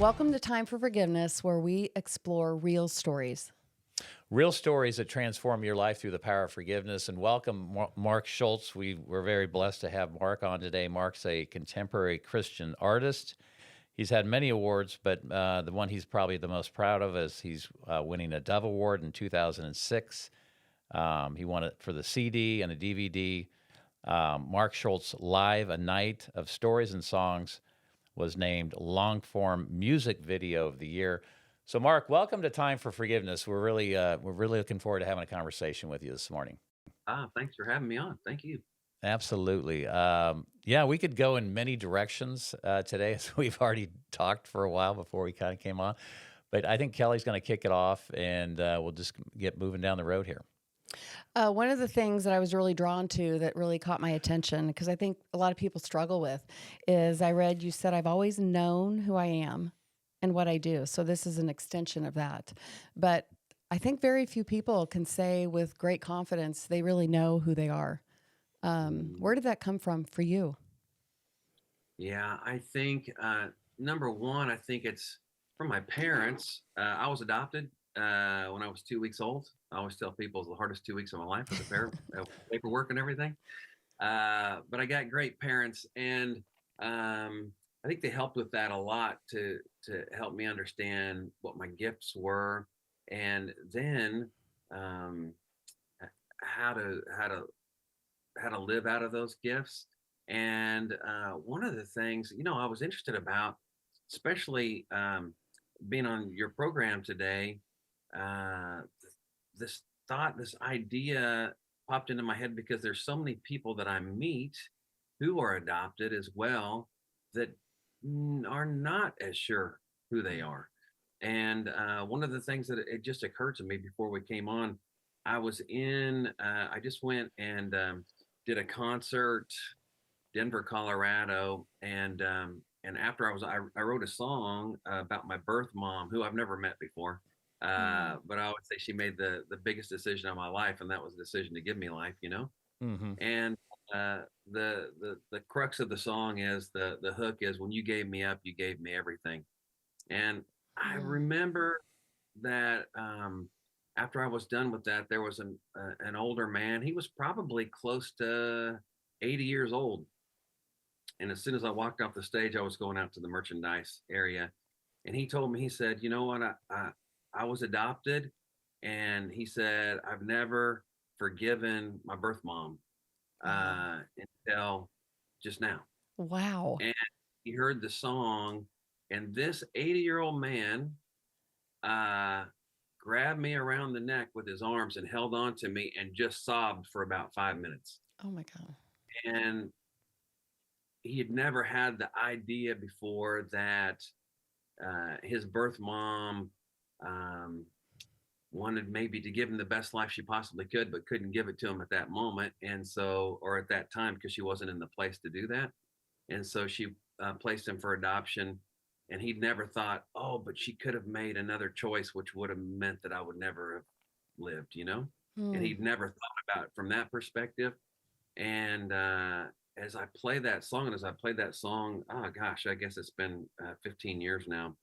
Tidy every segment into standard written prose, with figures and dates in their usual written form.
Welcome to Time for Forgiveness, where we explore real stories. Real stories that transform your life through the power of forgiveness. And welcome, Mark Schulz. We're very blessed to have Mark on today. Mark's a contemporary Christian artist. He's had many awards, but the one he's probably the most proud of is he's winning a Dove Award in 2006. He won it for the CD and a DVD. Mark Schulz Live, A Night of Stories and Songs, was named Long Form Music Video of the Year. So, Mark, welcome to Time for Forgiveness. We're really looking forward to having a conversation with you this morning. Thanks for having me on. Thank you. Absolutely. Yeah, we could go in many directions today, as we've already talked for a while before we kind of came on. But I think Kelly's going to kick it off, and we'll just get moving down the road here. One of the things that I was really drawn to that really caught my attention, because I think a lot of people struggle with, is I read you said, I've always known who I am and what I do. So this is an extension of that. But I think very few people can say with great confidence they really know who they are. Where did that come from for you? Yeah, I think number one, I think it's from my parents. I was adopted when I was 2 weeks old. I always tell people it's the hardest 2 weeks of my life with the paperwork and everything. But I got great parents, and I think they helped with that a lot to help me understand what my gifts were, and then um, how to live out of those gifts. And one of the things, I was interested about, especially being on your program today, uh, this thought, this idea popped into my head because there's so many people that I meet who are adopted as well that are not as sure who they are. And one of the things that it just occurred to me before we came on, I just went and did a concert, Denver, Colorado, and after I wrote a song about my birth mom, who I've never met before, Mm. but I would say she made the biggest decision of my life, and that was the decision to give me life. Hmm. And the crux of the song is the hook is when you gave me up, you gave me everything. And I Mm. remember that after I was done with that, there was an older man. He was probably close to 80 years old. And as soon as I walked off the stage, I was going out to the merchandise area, and he told me, he said, "You know what? I was adopted," and he said, "I've never forgiven my birth mom Wow. until just now." Wow. And he heard the song, and this 80-year-old man uh, grabbed me around the neck with his arms and held on to me and just sobbed for about 5 minutes. Oh my God. And he had never had the idea before that his birth mom um, wanted maybe to give him the best life she possibly could, but couldn't give it to him at that moment. And so, or at that time, because she wasn't in the place to do that. And so she placed him for adoption. And he'd never thought, oh, but she could have made another choice, which would have meant that I would never have lived. And Mm. he'd never thought about it from that perspective. And as I play that song, and as I played that song, oh gosh, I guess it's been 15 years now.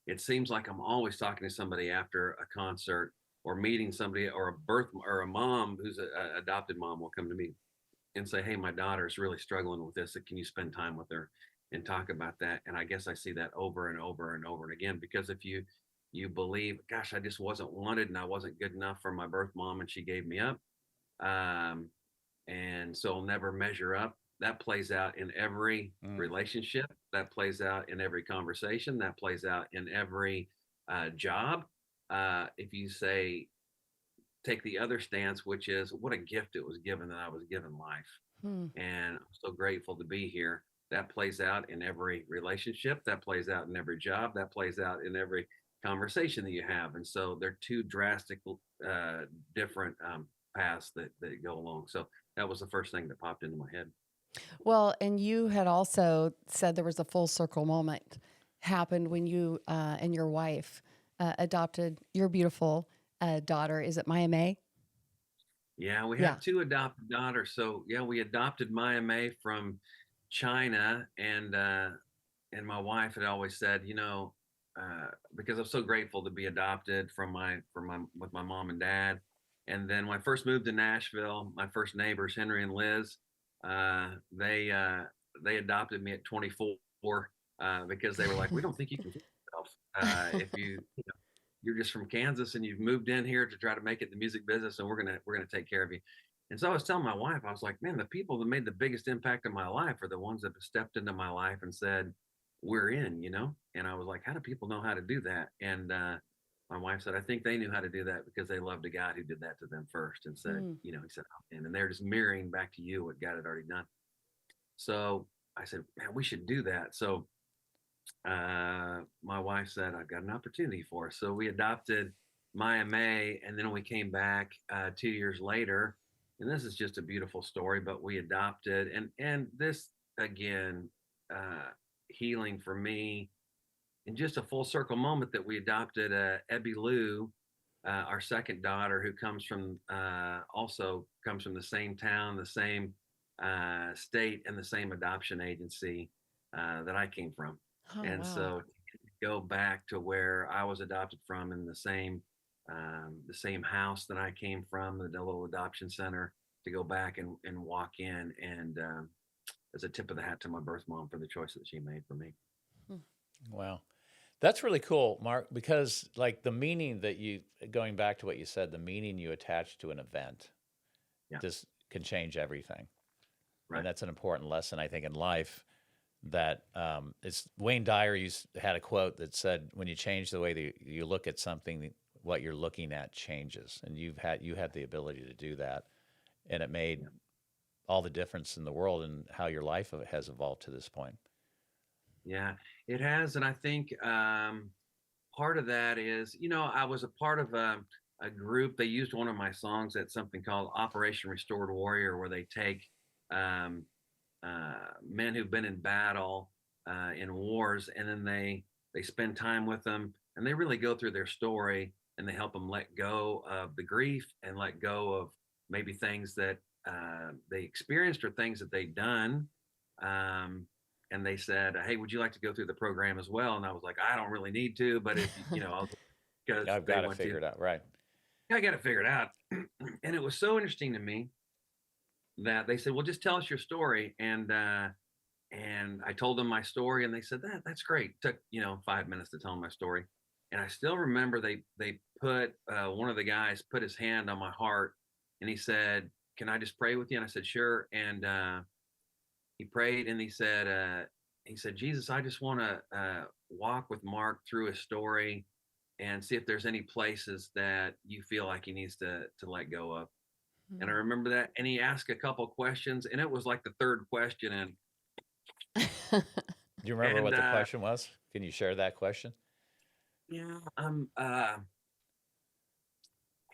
It seems like I'm always talking to somebody after a concert or meeting somebody, or a birth or a mom who's a adopted mom will come to me and say, "Hey, my daughter is really struggling with this. Can you spend time with her and talk about that?" And I guess I see that over and over and over and again, because if you believe, gosh, I just wasn't wanted and I wasn't good enough for my birth mom and she gave me up. Um, and so I'll never measure up. That plays out in every Mm. relationship. That plays out in every conversation. That plays out in every job. If you say, take the other stance, which is what a gift it was given that I was given life. Mm. And I'm so grateful to be here. That plays out in every relationship. That plays out in every job. That plays out in every conversation that you have. And so they're two drastic, different paths that go along. So that was the first thing that popped into my head. Well, and you had also said there was a full circle moment happened when you and your wife adopted your beautiful daughter. Is it Maya May? Yeah, we Yeah. have two adopted daughters. So yeah, we adopted Maya May from China, and and my wife had always said, because I'm so grateful to be adopted with my mom and dad. And then when I first moved to Nashville, my first neighbors, Henry and Liz, uh, they uh, they adopted me at 24 because they were like, we don't think you can do yourself if you're just from Kansas and you've moved in here to try to make it in the music business, and we're gonna take care of you. And so I was telling my wife, I was like, man, the people that made the biggest impact in my life are the ones that have stepped into my life and said, we're in. And I was like, how do people know how to do that? And my wife said, I think they knew how to do that because they loved a God who did that to them first and said, Mm. he said, and they're just mirroring back to you what God had already done. So I said, man, we should do that. So my wife said, I've got an opportunity for us. So we adopted Maya May, and then we came back 2 years later. And this is just a beautiful story, but we adopted, and this again, uh, healing for me, in just a full circle moment that we adopted Ebby Lou, our second daughter, who also comes from the same town, the same state, and the same adoption agency that I came from. Oh, And wow. so to go back to where I was adopted from in the same house that I came from, the little adoption center, to go back and walk in, and as a tip of the hat to my birth mom for the choice that she made for me. Hmm. Wow. That's really cool, Mark, because like the meaning that going back to what you said, the meaning you attach to an event Yeah, just can change everything. And right. that's an important lesson, I think, in life. That it's Wayne Dyer had a quote that said, "When you change the way that you look at something, what you're looking at changes." And you had the ability to do that, and it made Yeah. all the difference in the world and how your life has evolved to this point. Yeah, it has. And I think part of that is, I was a part of a group. They used one of my songs at something called Operation Restored Warrior, where they take um, men who've been in battle in wars, and then they spend time with them, and they really go through their story, and they help them let go of the grief and let go of maybe things that they experienced or things that they've done. And they said, "Hey, would you like to go through the program as well?" And I was like, "I don't really need to, but if because I've they got to want to, figure it out, right? I got to figure it out." And it was so interesting to me that they said, "Well, just tell us your story." And I told them my story, and they said, that's great. Took 5 minutes to tell them my story. And I still remember they put one of the guys put his hand on my heart, and he said, "Can I just pray with you?" And I said, "Sure." And he prayed, and he said, "Jesus, I just want to walk with Mark through his story and see if there's any places that you feel like he needs to let go of." And I Hmm. remember that. And he asked a couple questions, and it was like the third question, and Do you remember and what the question was? Can you share that question? yeah, I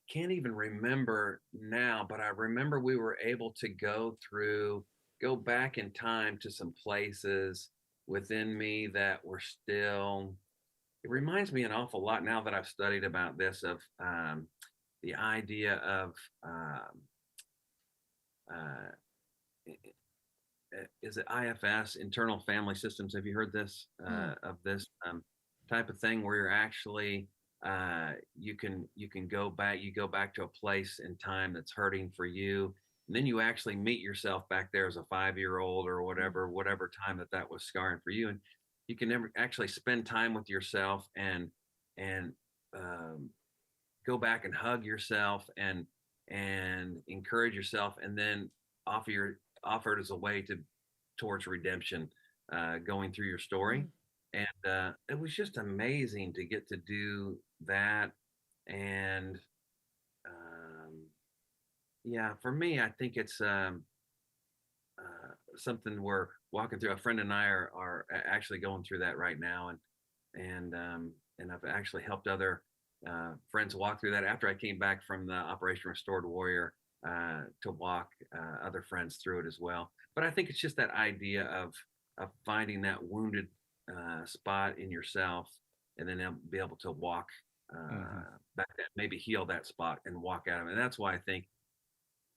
can't even remember now, but I remember we were able to go back in time to some places within me that were still. It reminds me an awful lot now that I've studied about this, of the idea of uh, is it IFS, internal family systems? Have you heard Hmm. of this type of thing, where you're actually you go back to a place in time that's hurting for you, and then you actually meet yourself back there as a 5-year old, or Hmm. whatever time that was scarring for you, and you can never actually spend time with yourself, and um, go back and hug yourself, and encourage yourself, and then offer it as a way towards redemption, going through your story. Hmm. And it was just amazing to get to do that. And yeah, for me, I think it's something we're walking through. A friend and I are actually going through that right now, and I've actually helped other friends walk through that after I came back from the Operation Restored Warrior, to walk other friends through it as well. But I think it's just that idea of finding that wounded spot in yourself, and then be able to walk Hmm. back, that maybe heal that spot and walk out of it. And that's why I think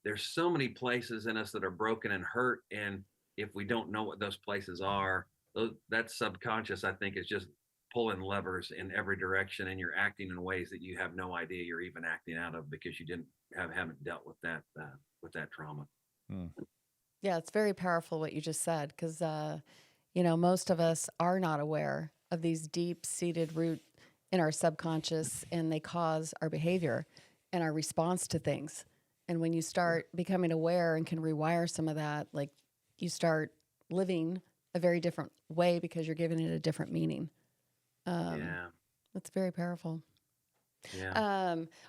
there's so many places in us that are broken and hurt, and if we don't know what those places are, that subconscious, I think, is just pulling levers in every direction, and you're acting in ways that you have no idea you're even acting out of because you haven't dealt with that trauma. Hmm. Yeah, it's very powerful what you just said because, most of us are not aware of these deep seated root in our subconscious, and they cause our behavior and our response to things. And when you start becoming aware and can rewire some of that, like you start living a very different way because you're giving it a different meaning. Yeah, That's very powerful. yeah,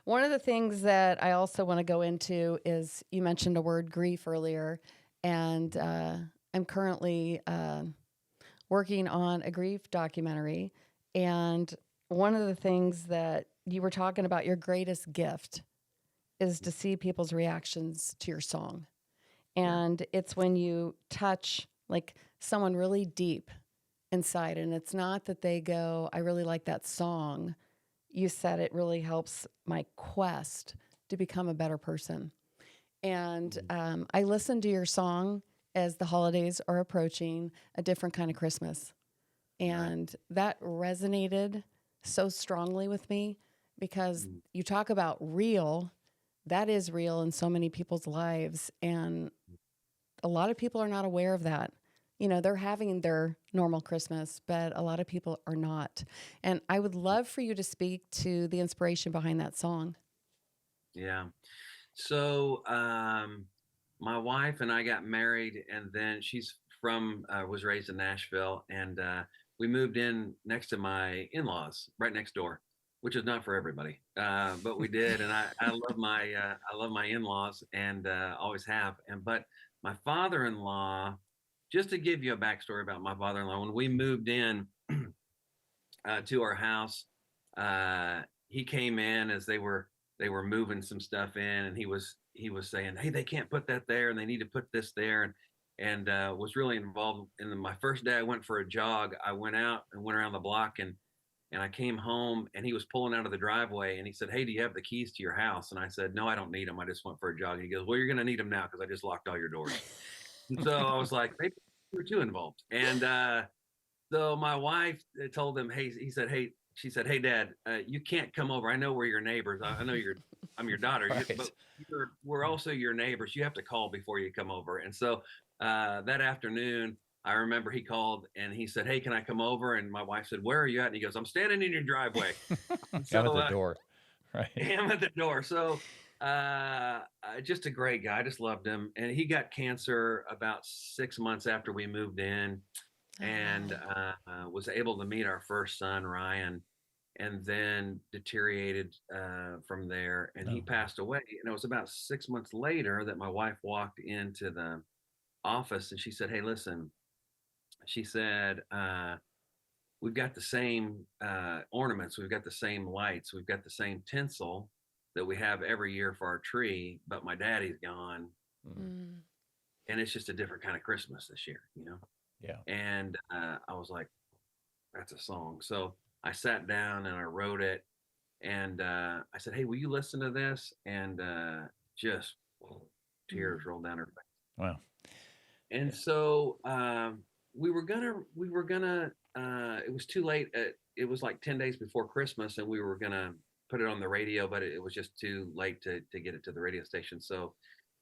One of the things that I also want to go into is you mentioned a word grief earlier, and I'm currently working on a grief documentary. And one of the things that you were talking about, your greatest gift is to see people's reactions to your song. yeah, And it's when you touch like someone really deep inside, and it's not that they go, I really like that song. You said it really helps my quest to become a better person. And mhm, I listened to your song as the holidays are approaching, A Different Kind of Christmas. right, And that resonated so strongly with me because mhm, you talk about real, that is real in so many people's lives. And a lot of people are not aware of that. They're having their normal Christmas, but a lot of people are not. And I would love for you to speak to the inspiration behind that song. yeah. So, my wife and I got married, and then she's was raised in Nashville, and we moved in next to my in-laws, right next door, which is not for everybody, but we did. And I love my in-laws, and always have. But my father-in-law, just to give you a backstory about my father-in-law, when we moved in to our house. He came in as they were moving some stuff in, and he was saying, "Hey, they can't put that there, and they need to put this there," and was really involved. And then my first day, I went for a jog. I went out and went around the block, and I came home, and he was pulling out of the driveway, and he said, "Hey, do you have the keys to your house?" And I said, "No, I don't need them. I just went for a jog." And he goes, "Well, you're going to need them now because I just locked all your doors." And so I was like, "Maybe you're too involved." And so my wife told him, "Hey," he said, "Hey," she said, "Hey, Dad, you can't come over. I know we're your neighbors. I know I'm your daughter, but Right. we're also your neighbors. You have to call before you come over." And so that afternoon, I remember he called and he said, "Hey, can I come over?" And my wife said, "Where are you at?" And he goes, "I'm standing in your driveway." And so I'm at the door. Right. him at the door. So just a great guy. I just loved him. And he got cancer about 6 months after we moved in, Oh, and wow. was able to meet our first son, Ryan, and then deteriorated from there. And he Oh, wow. passed away. And it was about 6 months later that my wife walked into the office and she said, "Hey, listen," she said, "we've got the same ornaments, we've got the same lights, we've got the same tinsel that we have every year for our tree, but my daddy's gone, Mm. Mm. and it's just a different kind of Christmas this year." Yeah. And I was like, "That's a song." So I sat down and I wrote it, and I said, "Hey, will you listen to this?" And just tears Mm. rolled down her face. Wow. And Yeah. so we were gonna. It was too late. It was like 10 days before Christmas, and we were gonna put it on the radio, but it was just too late to get it to the radio station. So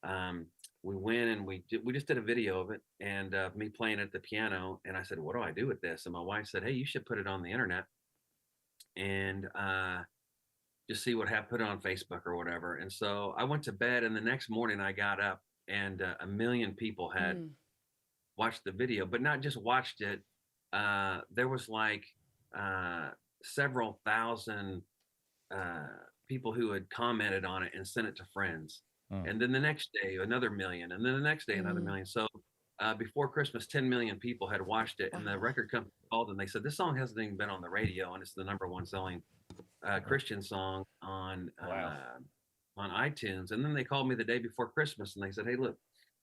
um, we went and we just did a video of it, and me playing at the piano. And I said, "What do I do with this?" And my wife said, "Hey, you should put it on the internet and just see what happened. Put it on Facebook or whatever." And so I went to bed, and the next morning I got up, and a million people had Mm. watched the video, but not just watched it. There was like uh, several thousand uh, people who had commented on it and sent it to friends. Mm. And then the next day, another million. And then the next day, another Mm. million. So before Christmas, 10 million people had watched it. And the Wow. record company called and they said, "This song hasn't even been on the radio. And it's the number one selling Oh, Christian song wow. on iTunes." And then they called me the day before Christmas and they said, "Hey, look,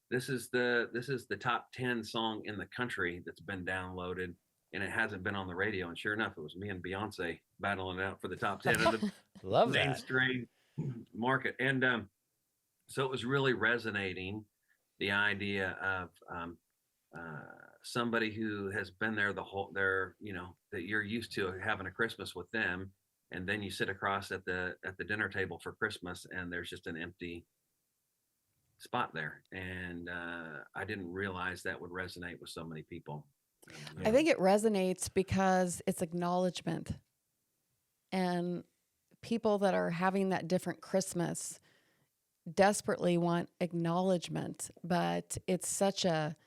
this is the top 10 song in the country that's been downloaded, and it hasn't been on the radio." And sure enough, it was me and Beyonce battling it out for the top 10 of the Love that. mainstream market. And so it was really resonating, the idea of uh, somebody who has been there the whole that you're used to having a Christmas with them, and then you sit across at the dinner table for Christmas, and there's just an empty spot there. And I didn't realize that would resonate with so many people. I Yeah. think it resonates because it's acknowledgement, and people that are having that different Christmas desperately want acknowledgement, but it's such a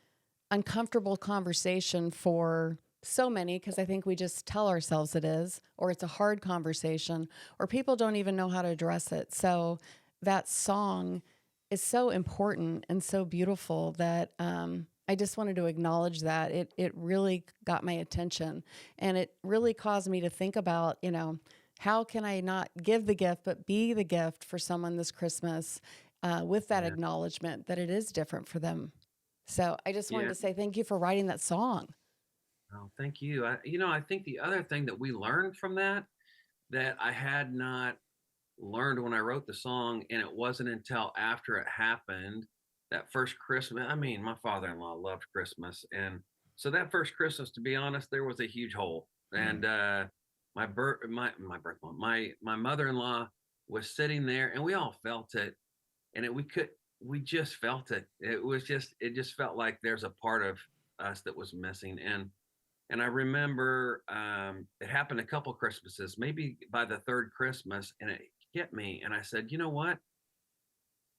uncomfortable conversation for so many, because I think we just tell ourselves it is, or it's a hard conversation, or people don't even know how to address it. So that song is so important and so beautiful that I just wanted to acknowledge that. It really got my attention, and it really caused me to think about, how can I not give the gift, but be the gift for someone this Christmas, with that Yeah. acknowledgement that it is different for them. So I just wanted Yeah. to say thank you for writing that song. Oh, thank you. I think the other thing that we learned from that I had not learned when I wrote the song, and it wasn't until after it happened, that first Christmas. I mean, my father-in-law loved Christmas, and so that first Christmas, to be honest, there was a huge hole. Mm. And my mother-in-law was sitting there, and we all felt it, and we just felt it. It just felt like there's a part of us that was missing. And I remember it happened a couple Christmases, maybe by the third Christmas, and it hit me. And I said, you know what?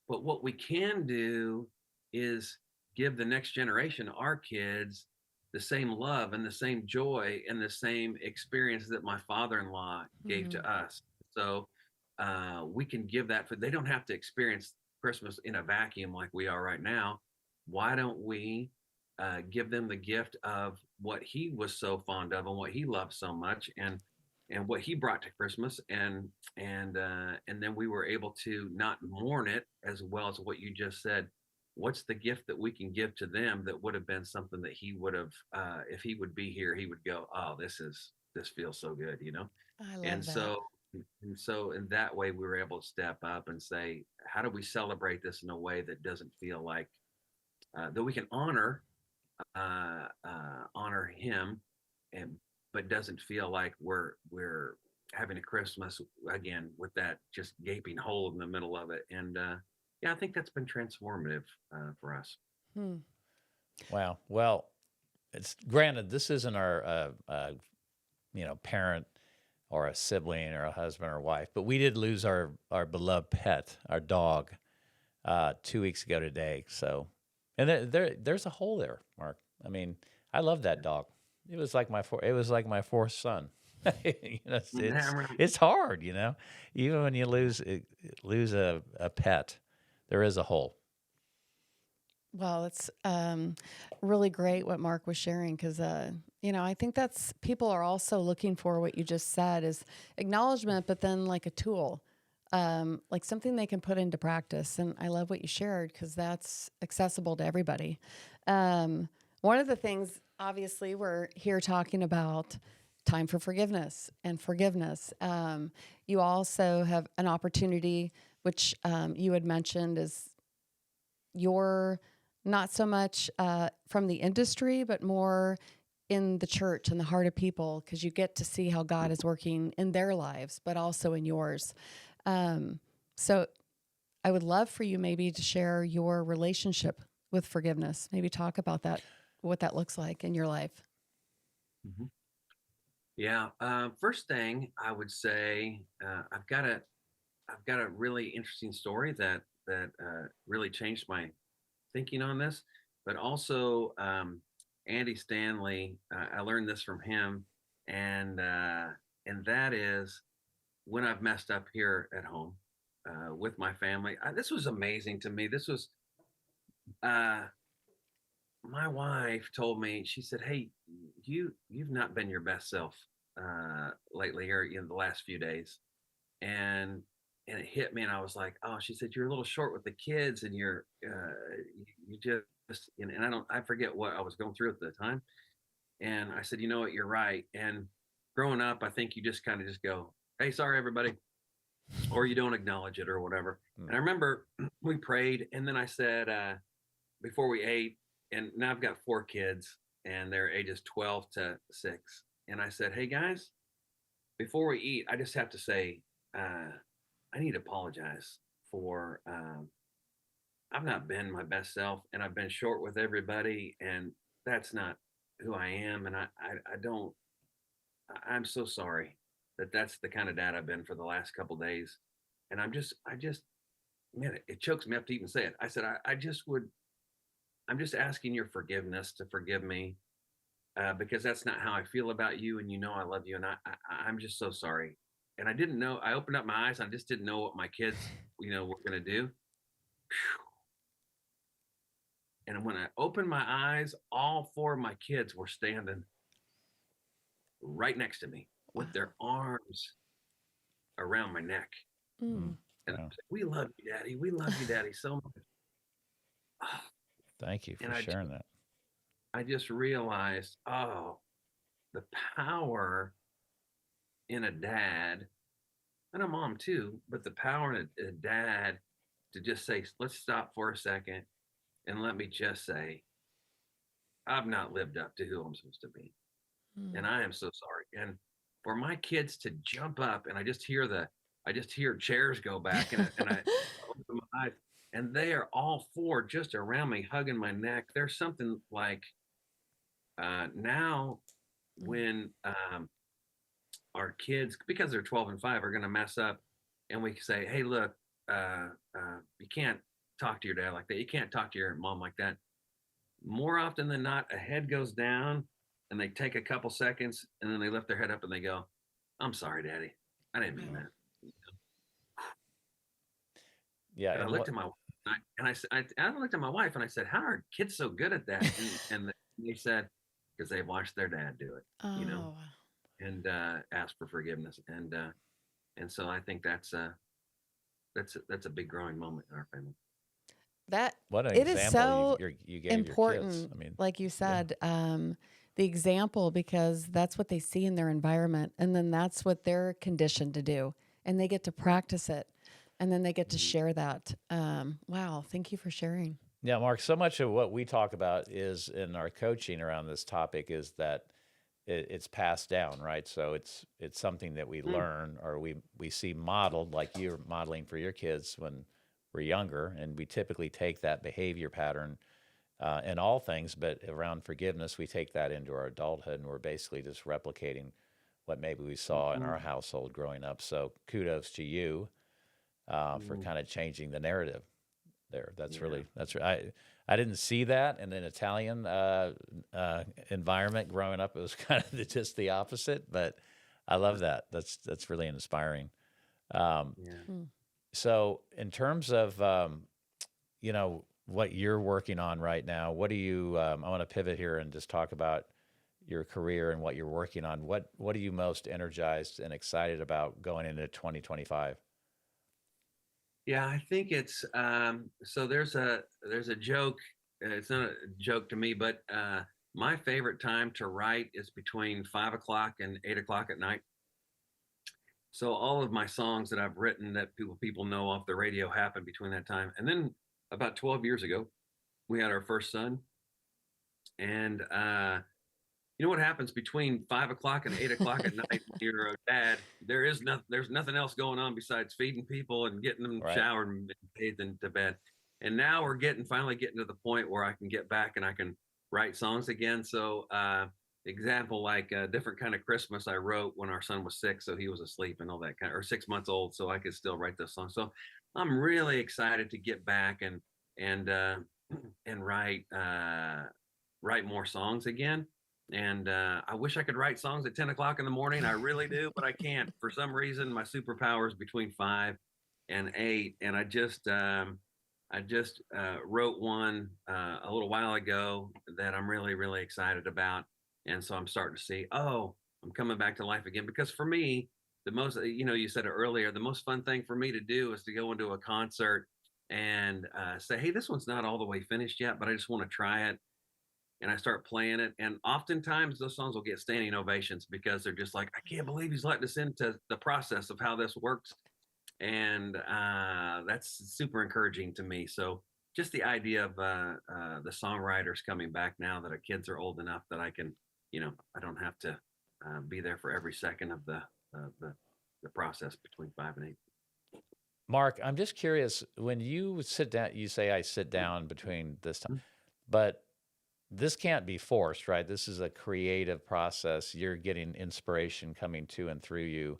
But what we can do is give the next generation, our kids, the same love and the same joy and the same experience that my father-in-law gave Mhm. to us. So we can give that they don't have to experience Christmas in a vacuum like we are right now. Why don't we give them the gift of what he was so fond of and what he loved so much, and what he brought to Christmas, and then we were able to not mourn it, as well as what you just said. What's the gift that we can give to them that would have been something that he would have, if he would be here, he would go, oh, this feels so good, I and love that. so in that way we were able to step up and say, how do we celebrate this in a way that doesn't feel like that we can honor him, and but doesn't feel like we're having a Christmas again with that just gaping hole in the middle of it. And yeah, I think that's been transformative for us. Hmm. Wow. Well, it's granted this isn't our parent or a sibling or a husband or wife, but we did lose our beloved pet, our dog, 2 weeks ago today. So, and there's a hole there, Mark. I mean, I love that dog. It was like my fourth son. Yeah, right. It's hard, even when you lose a pet, there is a hole. Well, it's really great what Mark was sharing, because, I think that's people are also looking for what you just said is acknowledgement, but then like a tool, like something they can put into practice. And I love what you shared, because that's accessible to everybody. One of the things, obviously, we're here talking about time for forgiveness and forgiveness. You also have an opportunity, which you had mentioned, is your not so much from the industry, but more in the church and the heart of people, because you get to see how God is working in their lives, but also in yours. So I would love for you maybe to share your relationship with forgiveness. Maybe talk about that, what that looks like in your life. Mhm. Yeah. First thing I would say, I've got a really interesting story that really changed my thinking on this, but also Andy Stanley. I learned this from him, and that is when I've messed up here at home with my family. This was amazing to me. This was uh, my wife told me. She said, "Hey, you've not been your best self lately, or the last few days," and it hit me, and I was like, "Oh," she said, "You're a little short with the kids, and you just," and I forget what I was going through at the time, and I said, "You know what, you're right." And growing up, I think you just kind of just go, "Hey, sorry, everybody," or you don't acknowledge it or whatever. Mm. And I remember we prayed, and then I said before we ate, and now I've got 4 kids, and they're ages 12 to 6. And I said, hey guys, before we eat, I just have to say, I need to apologize for I've not been my best self, and I've been short with everybody, and that's not who I am. And I don't. I'm so sorry that that's the kind of dad I've been for the last couple days, and I just, man, it chokes me up to even say it. I said, I just would. I'm just asking your forgiveness to forgive me because that's not how I feel about you, and you know I love you, and I'm just so sorry. And I didn't know. I opened up my eyes. I just didn't know what my kids, were gonna do. And when I opened my eyes, all four of my kids were standing right next to me Wow. with their arms around my neck. Mm. And I Wow. said, we love you, Daddy. We love you, Daddy, so much. Ah, Thank you for And sharing that. I just realized, the power in a dad and a mom too, but the power in a dad to just say, let's stop for a second and let me just say, I've not lived up to who I'm supposed to be. And Mm. I am so sorry. And for my kids to jump up and I just hear chairs go back and I open my eyes and they are all four just around me, hugging my neck. There's something like now Mm. when our kids, because they're 12 and 5, are going to mess up, and we say, hey, look, you can't talk to your dad like that. You can't talk to your mom like that. More often than not, a head goes down and they take a couple seconds and then they lift their head up and they go, I'm sorry, Daddy. I didn't mean Wow. that. Yeah, And I and looked what at my wife and I looked at my wife and I said, how are kids so good at that? And they said, because they watched their dad do it, Oh, wow. and ask for forgiveness. And so I think that's a big growing moment in our family. That what an it is example so you gave your kids. important, I mean, like you yeah, said, the example, because that's what they see in their environment. And then that's what they're conditioned to do. And they get to Right. practice it. And then they get to Mhm. share that. Wow. Thank you for sharing. yeah, Mark. So much of what we talk about is in our coaching around this topic is that it's passed down, right? So it's something that we Mm. learn or we see modeled, like you're modeling for your kids when we're younger, and we typically take that behavior pattern in all things, but around forgiveness, we take that into our adulthood, and we're basically just replicating what maybe we saw in our Mhm. household growing up. So kudos to you for Mhm. kind of changing the narrative there. Yeah. I didn't see that in an Italian environment growing up. It was kind of just the opposite, but I love that. That's really inspiring. Um, Yeah. Mm. so in terms of what you're working on right now, what do you? I want to pivot here and just talk about your career and what you're working on. What are you most energized and excited about going into 2025? Yeah, I think it's so there's a joke. It's not a joke to me, but my favorite time to write is between 5 o'clock and 8 o'clock at night. So all of my songs that I've written that people know off the radio happen between that time. And then about 12 years ago, we had our first son, and you know what happens between 5 o'clock and 8 o'clock at night when you're a dad? There's nothing else going on besides feeding people and getting them Right. showered and bathed into bed. And now we're finally getting to the point where I can get back and I can write songs again. So example, like a different kind of Christmas I wrote when our son was 6, so he was asleep and all that kind of, or 6 months old, so I could still write those songs. So I'm really excited to get back and and write more songs again. And I wish I could write songs at 10 o'clock in the morning. I really do, but I can't. For some reason, my superpower is between 5 and 8. And I just wrote one a little while ago that I'm really, really excited about. And so I'm starting to see, I'm coming back to life again. Because for me, the most, you said it earlier, the most fun thing for me to do is to go into a concert and say, hey, this one's not all the way finished yet, but I just want to try it, and I start playing it. And oftentimes those songs will get standing ovations because they're just like, I can't believe he's letting us into the process of how this works. And that's super encouraging to me. So just the idea of the songwriters coming back now that our kids are old enough that I can, I don't have to be there for every second of the process between 5 and 8. Mark, I'm just curious, when you sit down, you say I sit down between this time, but this can't be forced, right? This is a creative process. You're getting inspiration coming to and through you.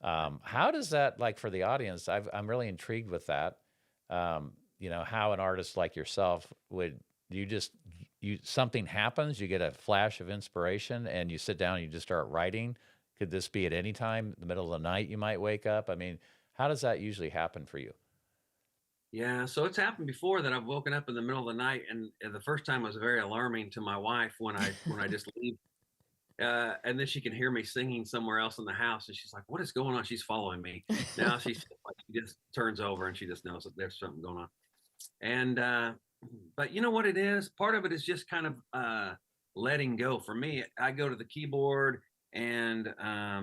How does that, like for the audience, I'm really intrigued with that. How an artist like yourself would, something happens, you get a flash of inspiration and you sit down and you just start writing. Could this be at any time, the middle of the night, you might wake up? I mean, how does that usually happen for you? Yeah, so it's happened before that I've woken up in the middle of the night, and the first time was very alarming to my wife when I just leave, and then she can hear me singing somewhere else in the house, and she's like, "What is going on?" She's following me now. She's like, she just turns over and she just knows that there's something going on. And but you know what it is? Part of it is just kind of letting go. For me, I go to the keyboard, and I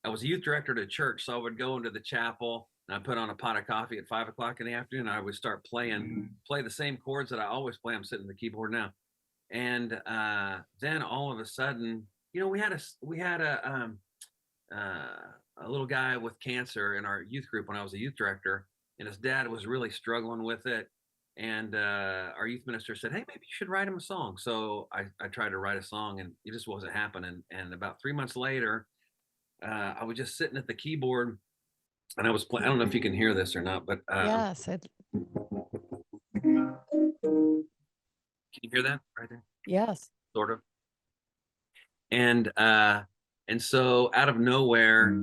was a youth director at a church, so I would go into the chapel and I put on a pot of coffee at 5 o'clock in the afternoon. And I would start play the same chords that I always play. I'm sitting at the keyboard now, and then all of a sudden, we had a little guy with cancer in our youth group when I was a youth director, and his dad was really struggling with it. And our youth minister said, "Hey, maybe you should write him a song." So I tried to write a song, and it just wasn't happening. And about 3 months later, I was just sitting at the keyboard, and I was playing. I don't know if you can hear this or not, but Yes. can you hear that right there? Yes. Sort of. And so out of nowhere,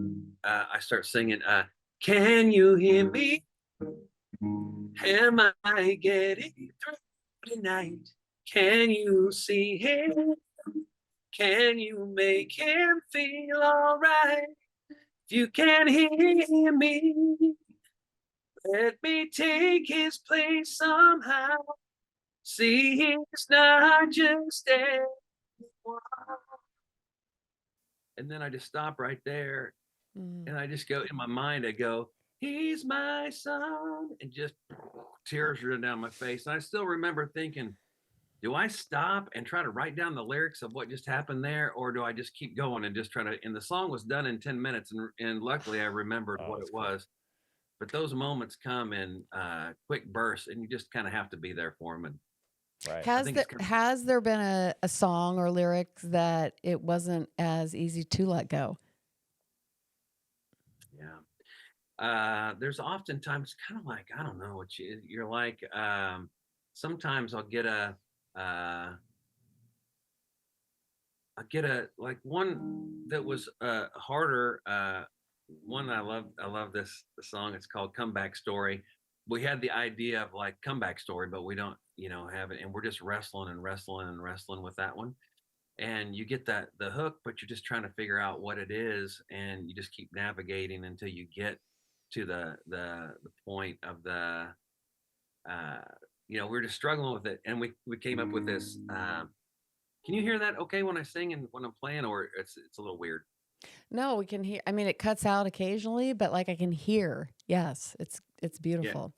I start singing, "Can you hear me? Am I getting through tonight? Can you see him? Can you make him feel all right? If you can hear me, let me take his place somehow. See, he's not just anyone." And then I just stop right there, and I just go in my mind, I go, "He's my son," and just tears run down my face. And I still remember thinking, do I stop and try to write down the lyrics of what just happened there, or do I just keep going and just try to? And the song was done in 10 minutes, and luckily I remembered Oh, what that's it cool. was. But those moments come in quick bursts, and you just kind of have to be there for them. And Right. I Has think there it's kind has there been a song or lyrics that it wasn't as easy to let go? of, yeah. There's oftentimes kind of like, I don't know what you're like. Sometimes I get a like one that was harder. One I love this song. It's called "Comeback Story." We had the idea of like comeback story, but we don't, have it, and we're just wrestling and wrestling and wrestling with that one. And you get the hook, but you're just trying to figure out what it is, and you just keep navigating until you get to the point of uh, we're just struggling with it, and we came up with this. Can you hear that okay when I sing and when I'm playing, or it's a little weird? No, we can hear. I mean, it cuts out occasionally, but like I can hear. Yes, it's Yeah. beautiful.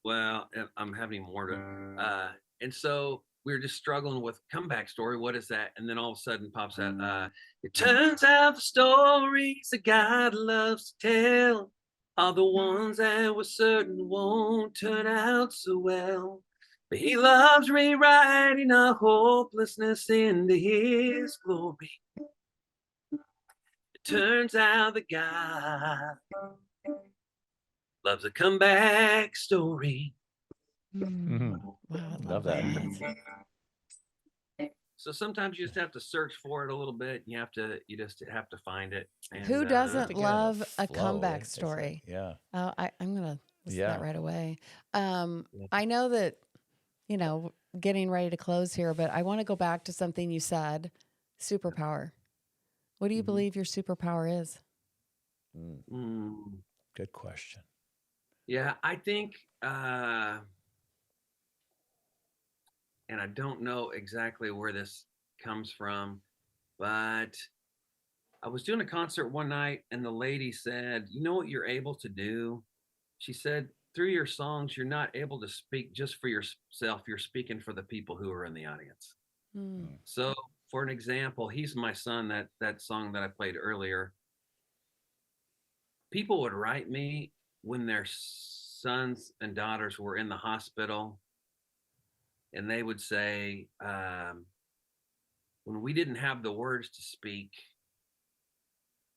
Well, I'm having more to, and so we were just struggling with comeback story. What is that? And then all of a sudden pops out. It turns out the stories that God loves to tell are the ones that we're certain won't turn out so well. But He loves rewriting our hopelessness into His glory. It turns out that God loves a comeback story. Mhm. Wow, I Love love that. that. So sometimes you just have to search for it a little bit. You just have to find it. Who And doesn't To get in the love a flow, comeback it's like, story? yeah. I'm gonna listen to that Yeah. right away. yeah. I know that getting ready to close here, but I want to go back to something you said. Superpower. What do you Mhm. believe your superpower is? Mm, Mm, good question. yeah, I think, and I don't know exactly where this comes from, but I was doing a concert one night, and the lady said, "You know what you're able to do?" She said, through your songs, you're not able to speak just for yourself. You're speaking for the people who are in the audience. Mm. So, for an example, He's My Son, that song that I played earlier, people would write me when their sons and daughters were in the hospital, and they would say, when we didn't have the words to speak,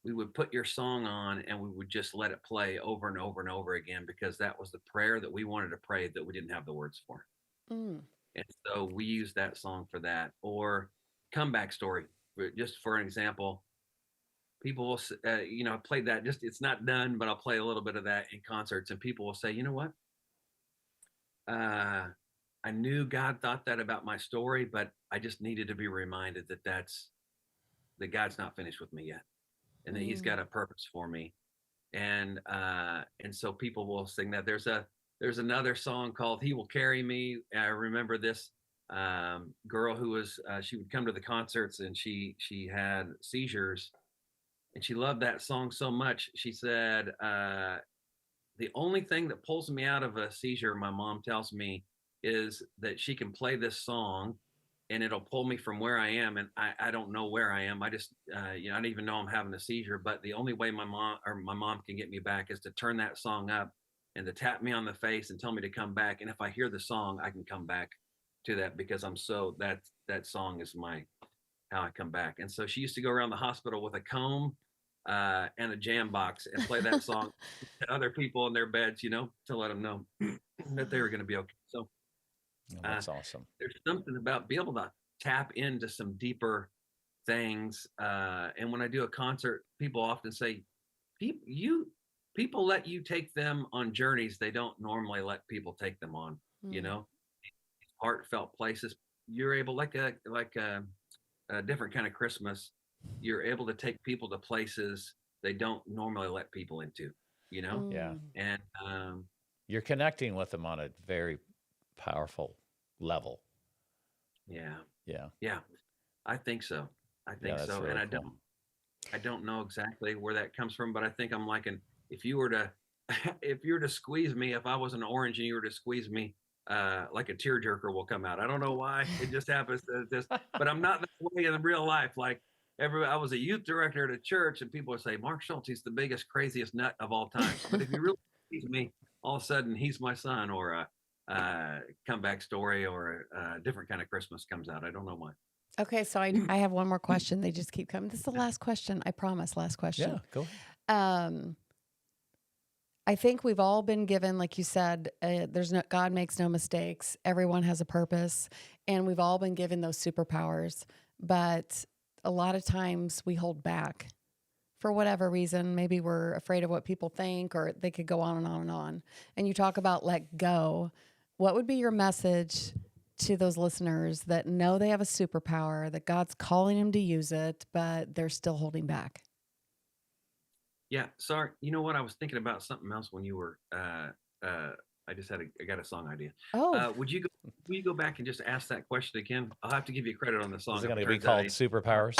we would put your song on and we would just let it play over and over and over again, because that was the prayer that we wanted to pray that we didn't have the words for. Mm. And so we use that song for that. Or Comeback Story, just for an example. People will, I played that, just, it's not done, but I'll play a little bit of that in concerts, and people will say, you know what? I knew God thought that about my story, but I just needed to be reminded that God's not finished with me yet, and that He's got a purpose for me. And so people will sing that. There's another song called He Will Carry Me. I remember this girl who was, she would come to the concerts, and she had seizures, and she loved that song so much. She said, the only thing that pulls me out of a seizure, my mom tells me, is that she can play this song and it'll pull me from where I am. And I don't know where I am. I just, I don't even know I'm having a seizure, but the only way my mom can get me back is to turn that song up and to tap me on the face and tell me to come back. And if I hear the song, I can come back to that, because that song is how I come back. And so she used to go around the hospital with a comb and a jam box and play that song to other people in their beds, to let them know that they were going to be okay. So That's awesome. There's something about being able to tap into some deeper things. And when I do a concert, people often say, people let you take them on journeys they don't normally let people take them on, heartfelt places. You're able, like a different kind of Christmas, you're able to take people to places they don't normally let people into, Yeah. and You're connecting with them on a very powerful level. yeah, Yeah. I think so. That's So. really And cool. I don't know exactly where that comes from, but I think I'm like if you were to squeeze me, if I was an orange and you were to squeeze me, like a tearjerker will come out. I don't know why. It just happens to this, but I'm not that way in real life. Like I was a youth director at a church, and people would say, Mark Schultz, he's the biggest, craziest nut of all time. But if you really squeeze me, all of a sudden, He's My Son, or a Comeback Story, or a different kind of Christmas comes out. I don't know why. Okay, so I have one more question. They just keep coming. This is the last question. I promise. Last question. Yeah, go ahead. I think we've all been given, like you said, God makes no mistakes. Everyone has a purpose, and we've all been given those superpowers. But a lot of times we hold back for whatever reason. Maybe we're afraid of what people think, or they could go on and on and on. And you talk about let go. What would be your message to those listeners that know they have a superpower, that God's calling them to use it, but they're still holding back? Yeah, sorry. You know what? I was thinking about something else when you were. I got a song idea. Oh, Will you go back and just ask that question again? I'll have to give you credit on the song. Is it if going it to be turns out called Superpowers?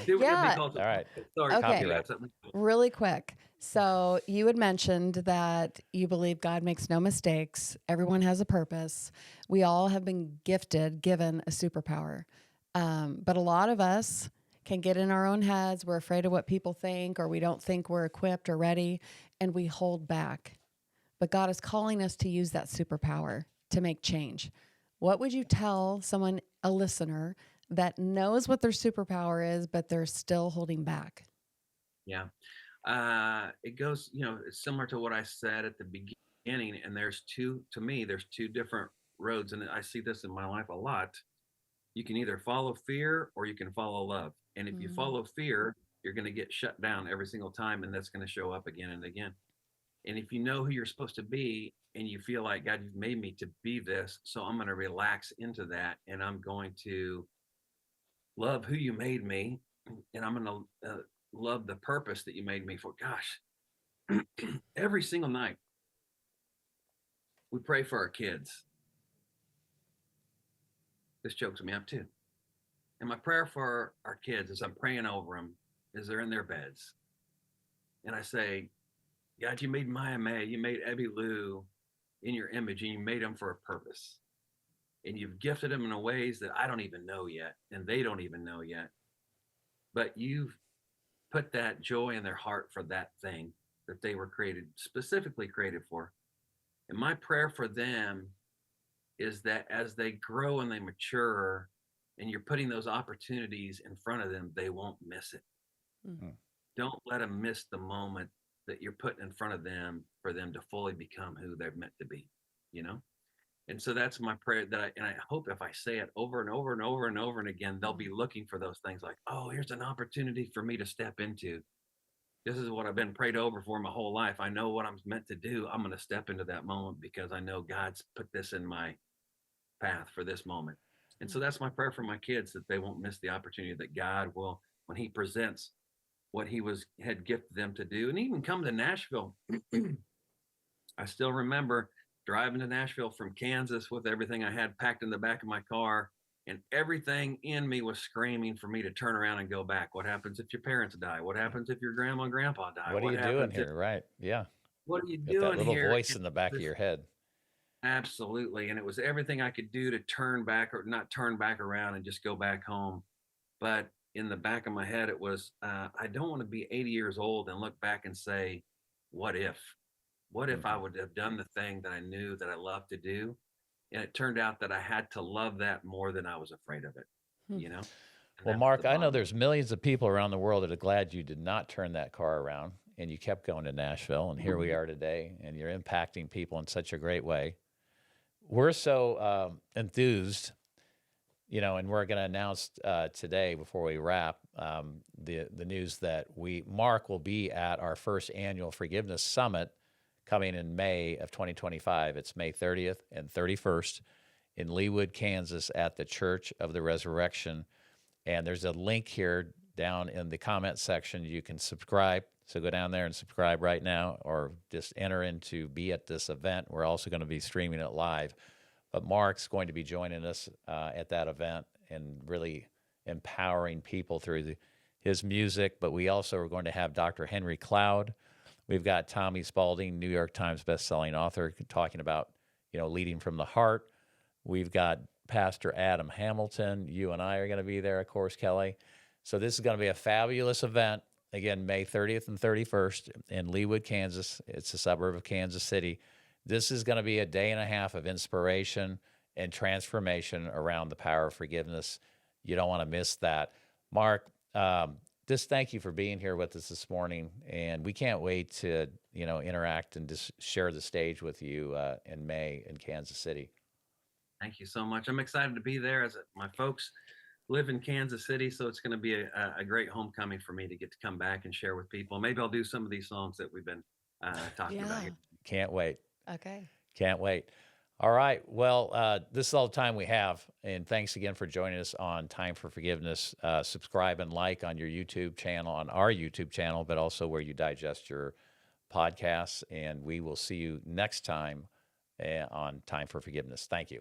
It would be yeah. called- All right. Sorry, Okay. copyright something. Really quick. So you had mentioned that you believe God makes no mistakes. Everyone has a purpose. We all have been given a superpower. But a lot of us can get in our own heads. We're afraid of what people think, or we don't think we're equipped or ready, and we hold back. But God is calling us to use that superpower to make change. What would you tell someone, a listener, that knows what their superpower is, but they're still holding back? Yeah. It goes, it's similar to what I said at the beginning. And there's two different roads. And I see this in my life a lot. You can either follow fear or you can follow love. And if you follow fear, you're going to get shut down every single time. And that's going to show up again and again. And if you know who you're supposed to be and you feel like, God, you've made me to be this, so I'm going to relax into that, and I'm going to love who you made me, and I'm going to love the purpose that you made me for. Gosh, every single night we pray for our kids. This chokes me up too. And my prayer for our kids, as I'm praying over them, is they're in their beds. And I say, God, you made Maya May, you made Ebby Lou in your image, and you made them for a purpose. And you've gifted them in ways that I don't even know yet, and they don't even know yet. But you've put that joy in their heart for that thing that they were specifically created for. And my prayer for them is that as they grow and they mature, and you're putting those opportunities in front of them, they won't miss it. Mm. Don't let them miss the moment that you're putting in front of them for them to fully become who they're meant to be, you know? And so that's my prayer and I hope if I say it over and over and over and over and again, they'll be looking for those things like, oh, here's an opportunity for me to step into. This is what I've been prayed over for my whole life. I know what I'm meant to do. I'm going to step into that moment because I know God's put this in my path for this moment. And so that's my prayer for my kids, that they won't miss the opportunity that God will, when he presents what he had gifted them to do. And even come to Nashville. I still remember driving to Nashville from Kansas with everything I had packed in the back of my car, and everything in me was screaming for me to turn around and go back. What happens if your parents die? What happens if your grandma and grandpa die? What are What you doing happens if, here? Right. Yeah. what are you Got that doing little here? voice in the back of your head. Absolutely. And it was everything I could do to turn back or not turn back around and just go back home. But in the back of my head, it was, I don't want to be 80 years old and look back and say, what if? What if I would have done the thing that I knew that I loved to do? And it turned out that I had to love that more than I was afraid of it, you know? And Well, that was Mark, the I know bottom. there's millions of people around the world that are glad you did not turn that car around and you kept going to Nashville. And here we are today, and you're impacting people in such a great way. We're so enthused, and we're going to announce today before we wrap the news that Mark will be at our first annual Forgiveness Summit coming in May of 2025. It's May 30th and 31st in Leawood, Kansas, at the Church of the Resurrection. And there's a link here down in the comment section. You can subscribe. So go down there and subscribe right now, or just enter in to be at this event. We're also going to be streaming it live. But Mark's going to be joining us at that event and really empowering people through his music. But we also are going to have Dr. Henry Cloud. We've got Tommy Spalding, New York Times bestselling author, talking about, leading from the heart. We've got Pastor Adam Hamilton. You and I are going to be there, of course, Kelly. So this is going to be a fabulous event. Again, May 30th and 31st in Leawood, Kansas. It's a suburb of Kansas City. This is going to be a day and a half of inspiration and transformation around the power of forgiveness. You don't want to miss that. Mark, just thank you for being here with us this morning. And we can't wait to, interact and just share the stage with you in May in Kansas City. Thank you so much. I'm excited to be there, as my folks live in Kansas City. So it's going to be a great homecoming for me to get to come back and share with people. Maybe I'll do some of these songs that we've been talking about here. Can't wait. Okay. Can't wait. All right. Well, this is all the time we have. And thanks again for joining us on Time for Forgiveness. Subscribe and like on your YouTube channel, on our YouTube channel, but also where you digest your podcasts. And we will see you next time on Time for Forgiveness. Thank you.